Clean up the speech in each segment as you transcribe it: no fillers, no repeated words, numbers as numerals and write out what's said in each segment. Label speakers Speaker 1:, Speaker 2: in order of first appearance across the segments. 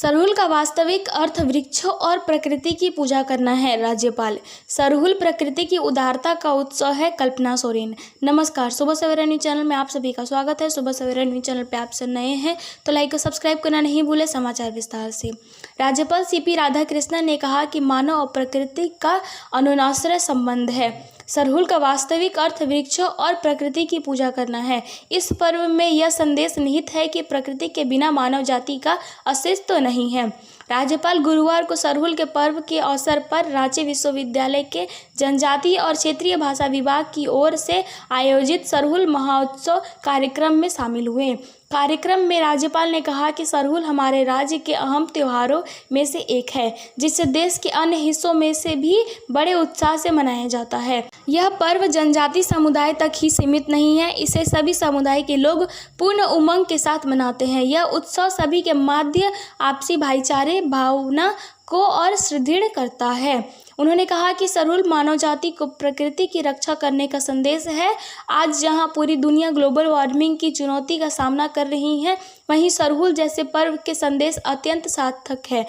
Speaker 1: सरहुल का वास्तविक अर्थ वृक्षों और प्रकृति की पूजा करना है। राज्यपाल। सरहुल प्रकृति की उदारता का उत्सव है। कल्पना सोरेन। नमस्कार, सुबह सवेरा न्यूज चैनल में आप सभी का स्वागत है। सुबह सवेरा न्यूज चैनल पे आप सब नए हैं तो लाइक और सब्सक्राइब करना नहीं भूले। समाचार विस्तार से। राज्यपाल सीपी राधाकृष्णन ने कहा कि मानव और प्रकृति का अनुनाश्रय संबंध है। सरहुल का वास्तविक अर्थ वृक्षों और प्रकृति की पूजा करना है। इस पर्व में यह संदेश निहित है कि प्रकृति के बिना मानव जाति का अस्तित्व नहीं है। राज्यपाल गुरुवार को सरहुल के पर्व के अवसर पर रांची विश्वविद्यालय के जनजातीय और क्षेत्रीय भाषा विभाग की ओर से आयोजित सरहुल महोत्सव कार्यक्रम में शामिल हुए। कार्यक्रम में राज्यपाल ने कहा कि सरहुल हमारे राज्य के अहम त्योहारों में से एक है, जिसे देश के अन्य हिस्सों में से भी बड़े उत्साह से मनाया जाता है। यह पर्व जनजातीय समुदाय तक ही सीमित नहीं है, इसे सभी समुदाय के लोग पूर्ण उमंग के साथ मनाते हैं। यह उत्सव सभी के मध्य आपसी भाईचारे भावना को और सुदृढ़ करता है। उन्होंने कहा कि सरहुल मानव जाति को प्रकृति की रक्षा करने का संदेश है। आज जहां पूरी दुनिया ग्लोबल वार्मिंग की चुनौती का सामना कर रही है, वहीं सरहुल जैसे पर्व के संदेश अत्यंत सार्थक है।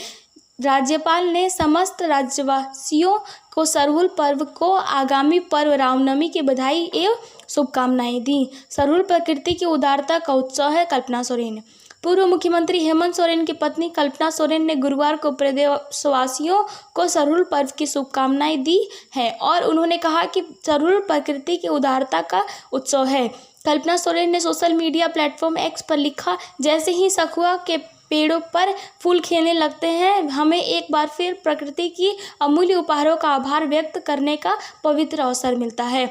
Speaker 1: राज्यपाल ने समस्त राज्यवासियों को सरहुल पर्व को आगामी पर्व रामनवमी की बधाई एवं शुभकामनाएं दी। सरहुल प्रकृति की उदारता का उत्सव है। कल्पना सोरेन। पूर्व मुख्यमंत्री हेमंत सोरेन की पत्नी कल्पना सोरेन ने गुरुवार को प्रदेशवासियों को सरहुल पर्व की शुभकामनाएं दी हैं और उन्होंने कहा कि सरहुल प्रकृति की उदारता का उत्सव है। कल्पना सोरेन ने सोशल मीडिया प्लेटफॉर्म एक्स पर लिखा, जैसे ही सखुआ के पेड़ों पर फूल खिलने लगते हैं, हमें एक बार फिर प्रकृति की अमूल्य उपहारों का आभार व्यक्त करने का पवित्र अवसर मिलता है।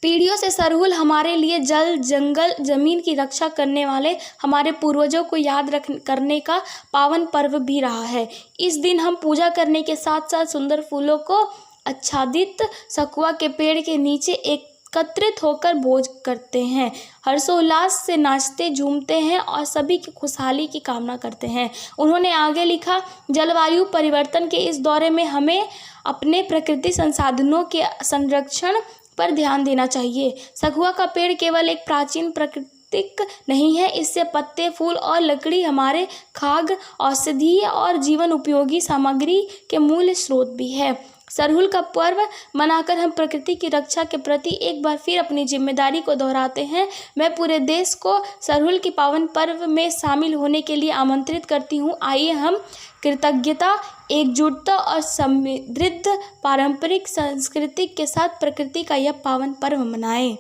Speaker 1: पीढ़ियों से सरहुल हमारे लिए जल, जंगल, जमीन की रक्षा करने वाले हमारे पूर्वजों को याद करने का पावन पर्व भी रहा है। इस दिन हम पूजा करने के साथ साथ सुंदर फूलों को आच्छादित सखुआ के पेड़ के नीचे एकत्रित होकर भोज करते हैं, हर्षोल्लास से नाचते झूमते हैं और सभी की खुशहाली की कामना करते हैं। उन्होंने आगे लिखा, जलवायु परिवर्तन के इस दौर में हमें अपने प्रकृति संसाधनों के संरक्षण पर ध्यान देना चाहिए। सखुआ का पेड़ केवल एक प्राचीन प्राकृतिक नहीं है, इससे पत्ते, फूल और लकड़ी हमारे खाद्य, औषधीय और जीवन उपयोगी सामग्री के मूल स्रोत भी है। सरहुल का पर्व मनाकर हम प्रकृति की रक्षा के प्रति एक बार फिर अपनी जिम्मेदारी को दोहराते हैं। मैं पूरे देश को सरहुल के पावन पर्व में शामिल होने के लिए आमंत्रित करती हूँ। आइए हम कृतज्ञता, एकजुटता और समृद्ध पारंपरिक संस्कृति के साथ प्रकृति का यह पावन पर्व मनाएं।